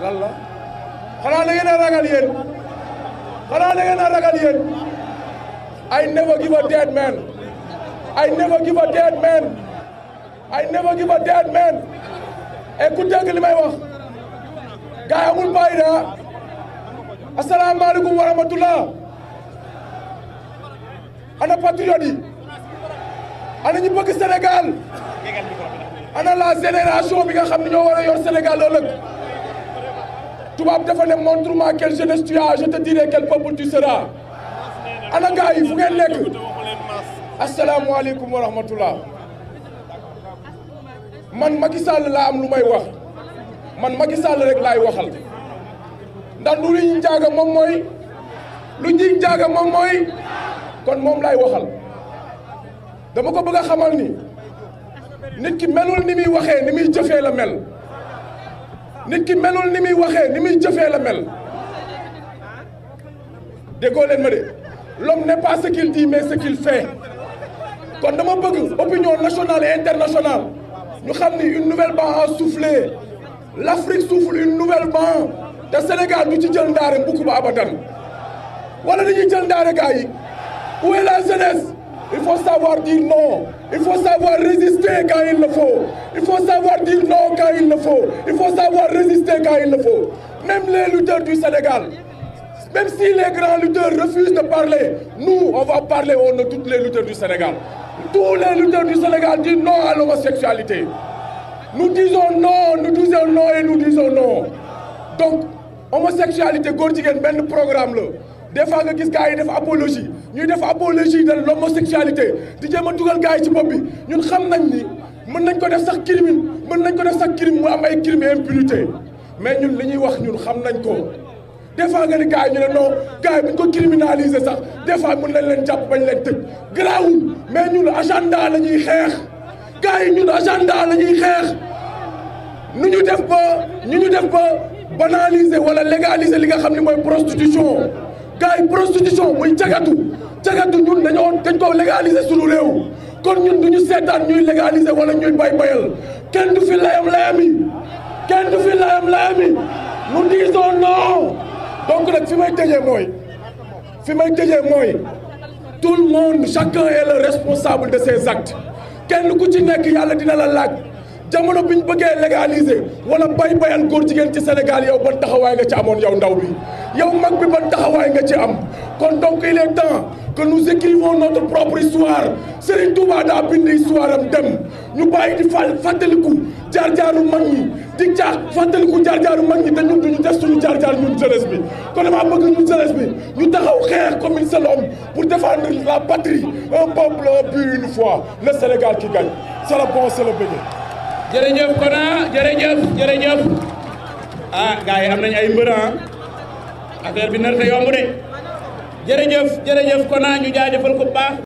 lan la xanaa da ngeen a ragal yéen xanaa da ngeen a ragal yéen I never give a dead man I never give a dead man I never give a dead man et ku dégg li may wax gars yi amul bàyyi da asalaamaaleykum wa rahmatullah ana patriote yi ana ñu bëgg Sénégal ana la génération bi nga xam ne ñoo war a yor Sénégal ëllëg tubaab dafa ne montre-moi quelle jeunesse tu as je te dirai quel peuple tu seras ana gars yi fu ngeen nekk asalaamaaleykum wa rahmatullah man Macky Sall laa am lu may wax man Macky Sall rek laay waxal ndax lu ñu njaaga moom mooy lu ñuy njaaga moom mooy kon moom laay waxal dama ko bëgg a xamal ni nit ki melul ni muy waxee ni muy jëfee la mel nit ki melul ni muy waxee ni muy jëfee la mel déggoo leen ma de l'homme n'est pas ce qu'il dit mais ce qu'il fait kon dama bëgg opinion nationale et internationale ñu xam ni une nouvelle ban a soufflé l'Afrique souffle une nouvelle ban te Sénégal du ci jël ndaare mbukk ba abadan wala dañuy jël ndaare gars yi où est la jeunesse il faut savoir dire non il faut savoir résister quand il le faut il faut savoir dire non quand il le faut il faut savoir résister quand il le faut même les lutteurs du Sénégal même si les grands lutteurs refusent de parler nous on va parler au nom de tous les lutteurs du Sénégal tous les lutteurs du Sénégal disent non à l'homosexualité nous disons non et nous disons non donc homosexualité góor jigéen benn programme la des fois nga gis gars yi def apologie ñuy def apologie de l'homosexualité di jéem a dugal gars yi ci bopp bi ñun xam nañ ni mën nañ ko def sax crime mën nañ ko def sax crime mu am ay crime impunité mais ñun li ñuy wax ñun xam nañ ko des fois nga ni gars yi ñu ne non gars yi bu ñu ko criminaliser sax des fois mën nañ leen jàpp bañ leen tëj garaawul mais ñun agenda la ñuy xeex gars yi ñun agenda la ñuy xeex nu ñu def ba banaliser wala légaliser li nga xam ne mooy prostitution gars yi prostitution muy cagatu ñun dañ ko légaliser sunu réew kon ñun du ñu seetaan ñuy légaliser wala ñuy bayal kenn du fi layam-layami nous disons non donc nag fi may tëjee mooy tout le monde chacun est le responsable de ses actes kenn ku ci nekk yàlla dina la laaj jamono bi ñu bëggee légaliser wala bayal góor jigéen ci Sénégal yow ban taxawaay nga ci amoon yow ndaw bi yow mag bi ban taxawaay nga ci am kon donc il est temps que nous écrivons notre propre histoire Serigne Touba daa bind histoire am dem ñu bàyyi di fàttaliku jaar-jaaru mag ñi di fàttaliku jaar-jaaru mag ñi te ñun duñu def suñu jaar-jaar ñun jeunesse bi kon dama bëgg ñun jeunesse bi ñu taxaw xeex comme un seul homme pour défendre la patrie un peuple un but une foi le Sénégal qui gagne c'est le bon c'est le béni. jërëjëf Kona jërëjëf ah gars yi am nañ ay mbër affaire bi nar ta yomb de jërëjëf Kona ñu jaajëfal ko baax